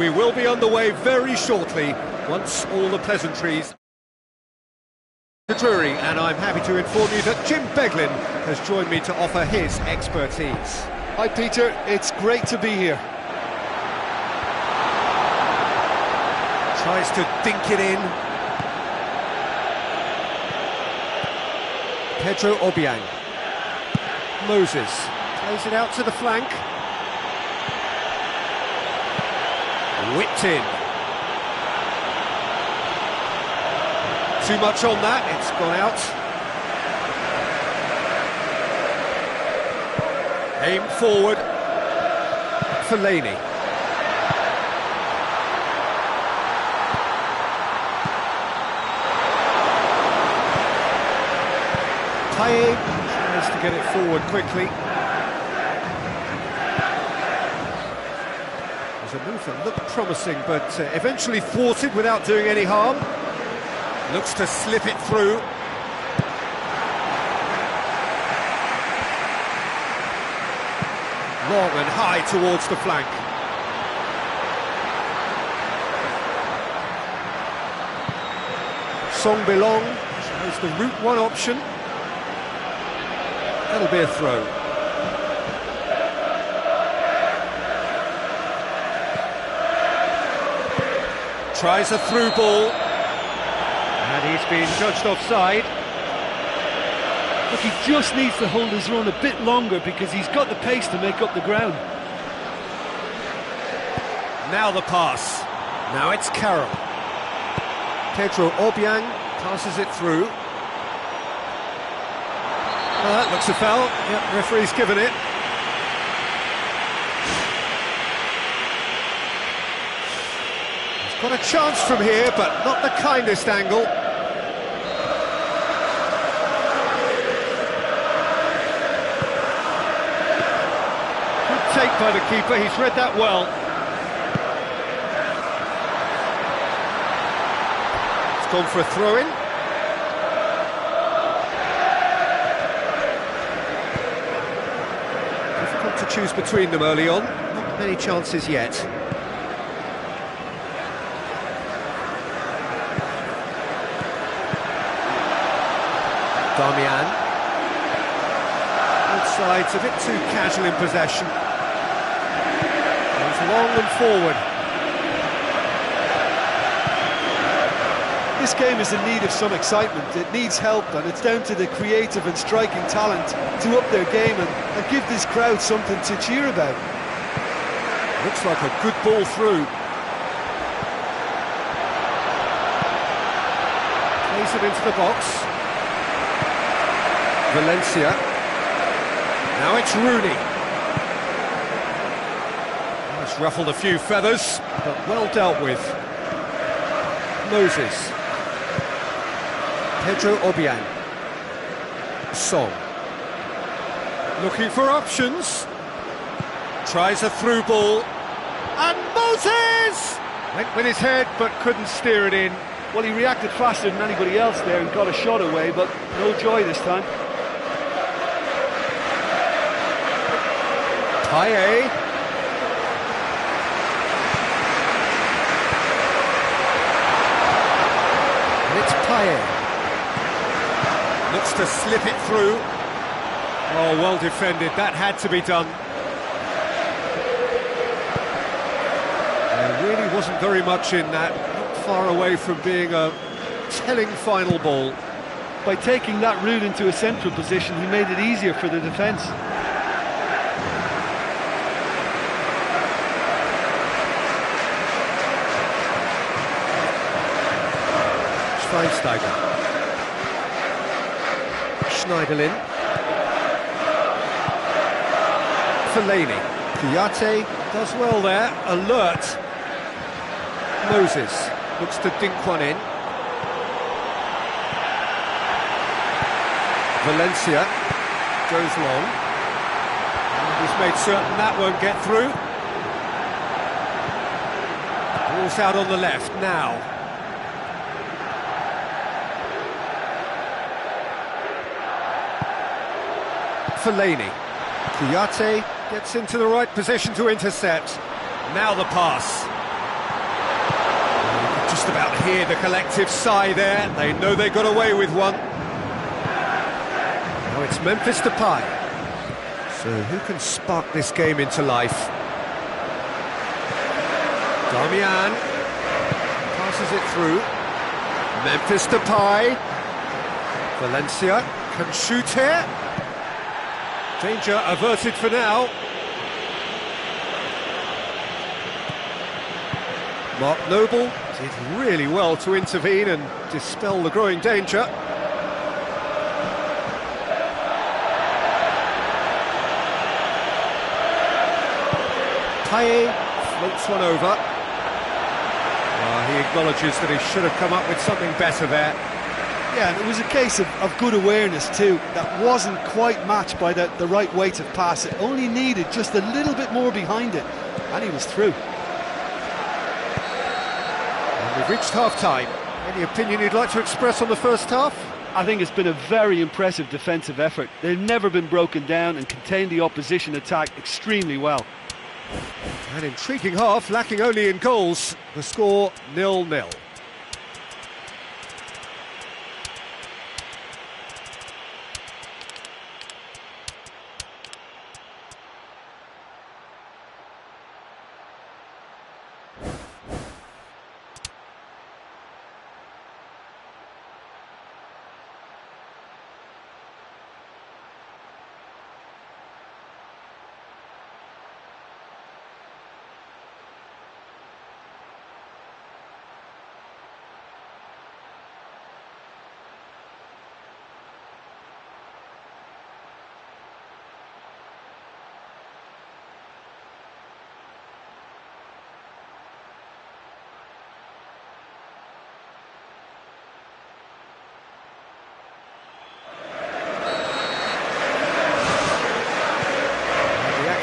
We will be underway very shortly, once all the pleasantries are Drury, and I'm happy to inform you that Jim Beglin has joined me to offer his expertise. Hi Peter, it's great to be here. Tries to dink it in. Pedro Obiang. Moses plays it out to the flank. Whipped in. Too much on that, it's gone out. Aim forward. Fellaini. Paye tries to get it forward quickly. A move that looked promising, but eventually thwarted without doing any harm. Looks to slip it through. Long and high towards the flank. Song Belong chose the route one option. That'll be a throw. Tries a through ball, and he's been judged offside. Look, he just needs to hold his run a bit longer because he's got the pace to make up the ground. Now the pass. Now it's Carroll. Pedro Obiang passes it through. Well, that looks a foul. Yep, referee's given it. Got a chance from here, but not the kindest angle. Good take by the keeper, he's read that well. It's gone for a throw-in. Difficult to choose between them early on. Not many chances yet. Damian. Both sides a bit too casual in possession. Goes long and forward. This game is in need of some excitement. It needs help, and it's down to the creative and striking talent to up their game and give this crowd something to cheer about. Looks like a good ball through. Plays it into the box. Valencia. Now it's Rooney. That's ruffled a few feathers, but well dealt with. Moses. Pedro Obiang. Song. Looking for options. Tries a through ball. And Moses! Went with his head, but couldn't steer it in. Well, he reacted faster than anybody else there and got a shot away, but no joy this time. Paye. And it's Paye. Looks to slip it through. Oh, well defended. That had to be done. There really wasn't very much in that. Not far away from being a telling final ball. By taking that route into a central position, he made it easier for the defence. Schweinsteiger. Schneiderlin. Fellaini. Kouyaté does well there, alert. Moses looks to dink one in. Valencia goes long. And he's made certain that won't get through. Ball's out on the left now. Fellaini. Kouyaté gets into the right position to intercept. Now the pass. hear the collective sigh there. They know they got away with one. Now it's Memphis Depay. So who can spark this game into life? Damian passes it through. Memphis Depay. Valencia can shoot here. Danger averted for now. Mark Noble did really well to intervene and dispel the growing danger. Payet floats one over. He acknowledges that he should have come up with something better there. Yeah, and it was a case of good awareness too. That wasn't quite matched by the right weight of pass. It only needed just a little bit more behind it, and he was through. And we've reached half-time. Any opinion you'd like to express on the first half? I think it's been a very impressive defensive effort. They've never been broken down and contained the opposition attack extremely well. An intriguing half, lacking only in goals. The score 0-0.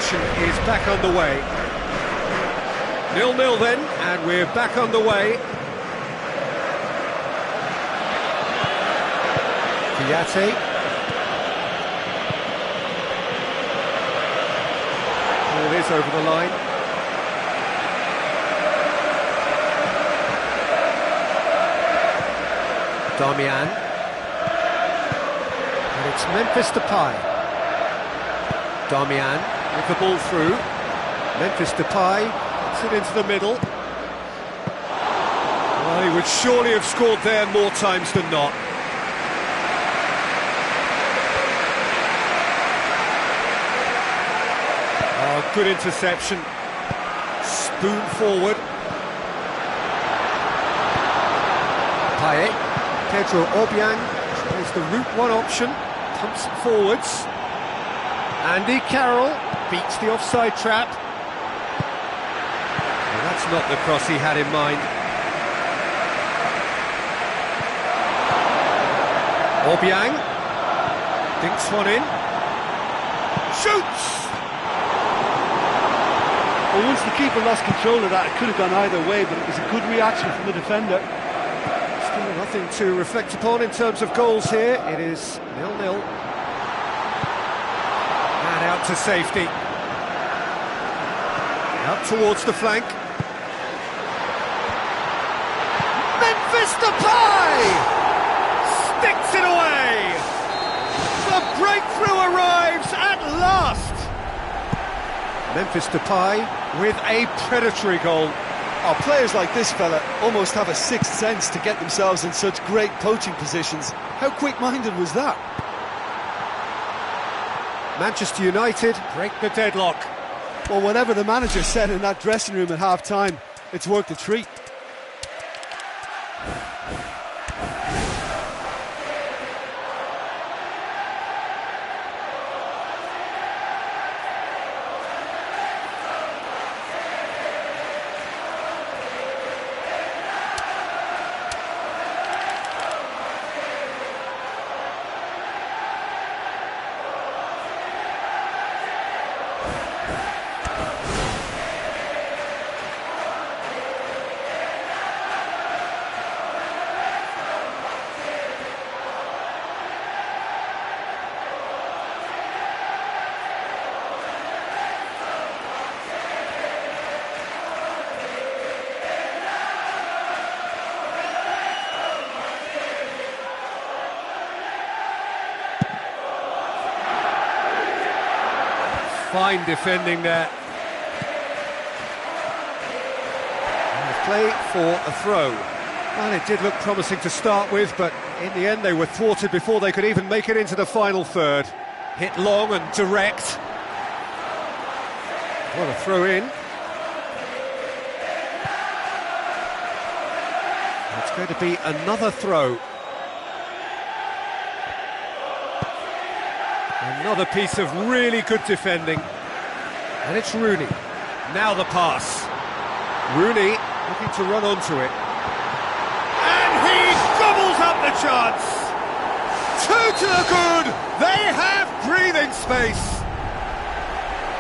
Is back underway. 0-0 then, and we're back underway. Piatti. Ball is over the line. Damian. And it's Memphis Depay. Damian. With the ball through, Memphis Depay puts it into the middle. Well, he would surely have scored there more times than not. Oh, good interception. Spoon forward. Payet, Pedro Obiang tries the route one option, pumps it forwards. Andy Carroll beats the offside trap. Well, that's not the cross he had in mind. Obiang dinks one in. Shoots! Well, once the keeper lost control of that, it could have gone either way, but it was a good reaction from the defender. Still nothing to reflect upon in terms of goals here. It is 0-0. Out to safety. Out towards the flank. Memphis Depay sticks it away. The breakthrough arrives at last. Memphis Depay with a predatory goal. Oh, players like this fella almost have a sixth sense to get themselves in such great poaching positions. How quick-minded was that? Manchester United break the deadlock. Well, whatever the manager said in that dressing room at half-time, it's worked a treat. Fine defending there. And play for a throw. Well, it did look promising to start with, but in the end they were thwarted before they could even make it into the final third. Hit long and direct. What a throw in. It's going to be another throw. Another piece of really good defending. And it's Rooney. Now the pass. Rooney looking to run onto it. And he gobbles up the chance! Two to the good! They have breathing space!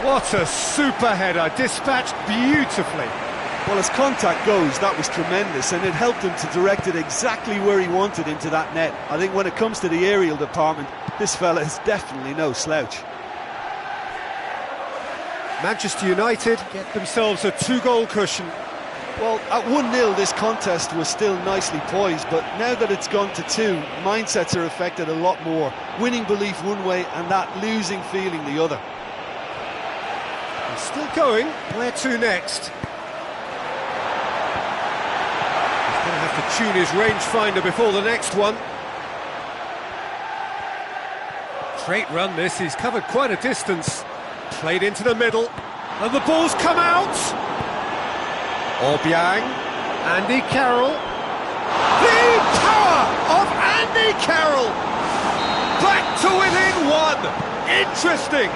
What a super header, dispatched beautifully. Well, as contact goes, that was tremendous, and it helped him to direct it exactly where he wanted into that net. I think when it comes to the aerial department, this fella is definitely no slouch. Manchester United get themselves a 2-goal cushion. Well, at 1-0 this contest was still nicely poised, but now that it's gone to 2, mindsets are affected a lot more. Winning belief one way and that losing feeling the other. He's still going. Where to next? He's going to have to tune his rangefinder before the next one. Great run this, he's covered quite a distance. Played into the middle, and the ball's come out! Obiang, Andy Carroll. The power of Andy Carroll! Back to within 1! Interesting!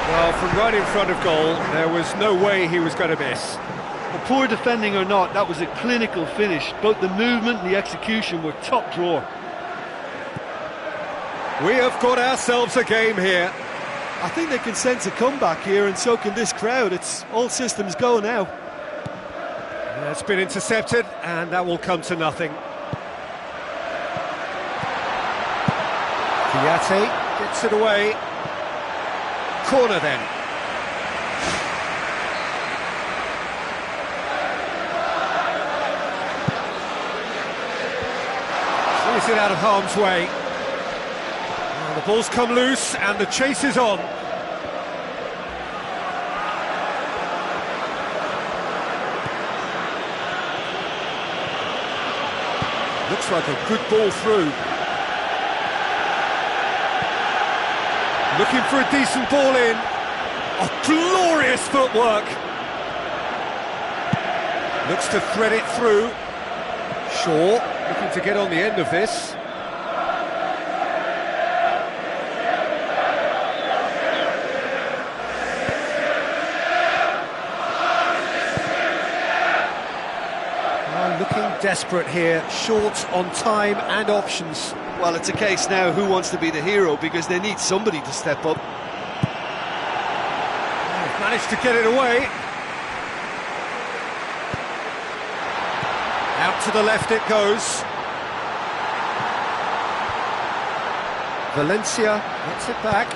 Well, from right in front of goal, there was no way he was going to miss. Well, poor defending or not, that was a clinical finish. Both the movement and the execution were top drawer. We have got ourselves a game here. I think they can sense a comeback here, and so can this crowd. It's all systems go now. It's been intercepted, and that will come to nothing. Kiate gets it away. Corner then. Clears it out of harm's way. The ball's come loose and the chase is on. Looks like a good ball through. Looking for a decent ball in. Oh, glorious footwork. Looks to thread it through. Shaw looking to get on the end of this. Looking desperate here, short on time and options. Well, it's a case now who wants to be the hero, because they need somebody to step up. They've managed to get it away. Out to the left it goes. Valencia gets it back.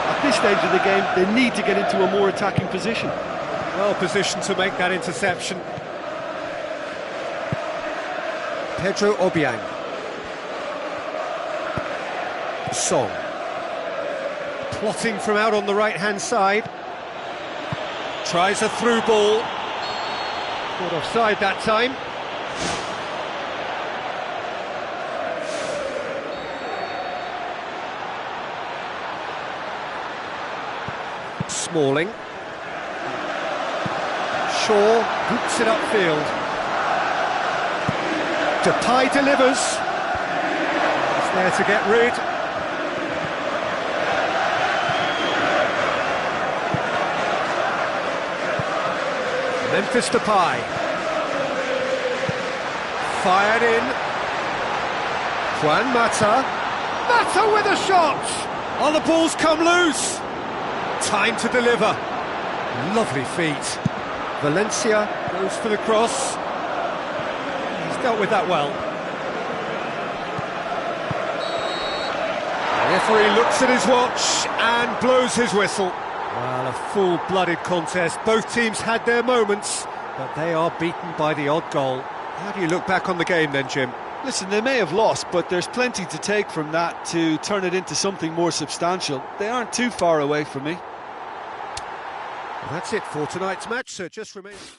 At this stage of the game, they need to get into a more attacking position. Well positioned to make that interception. Pedro Obiang. Song. Plotting from out on the right-hand side. Tries a through ball. Caught offside that time. Smalling. Shaw boots it upfield. Depay delivers. He's there to get rid. Memphis Depay. Fired in. Juan Mata. Mata with a shot! Oh, the ball's come loose! Time to deliver. Lovely feet. Valencia goes for the cross. He's dealt with that well. The referee looks at his watch and blows his whistle. Well, a full-blooded contest. Both teams had their moments, but they are beaten by the odd goal. How do you look back on the game then, Jim? Listen, they may have lost, but there's plenty to take from that to turn it into something more substantial. They aren't too far away from me. Well, that's it for tonight's match, so it just remains...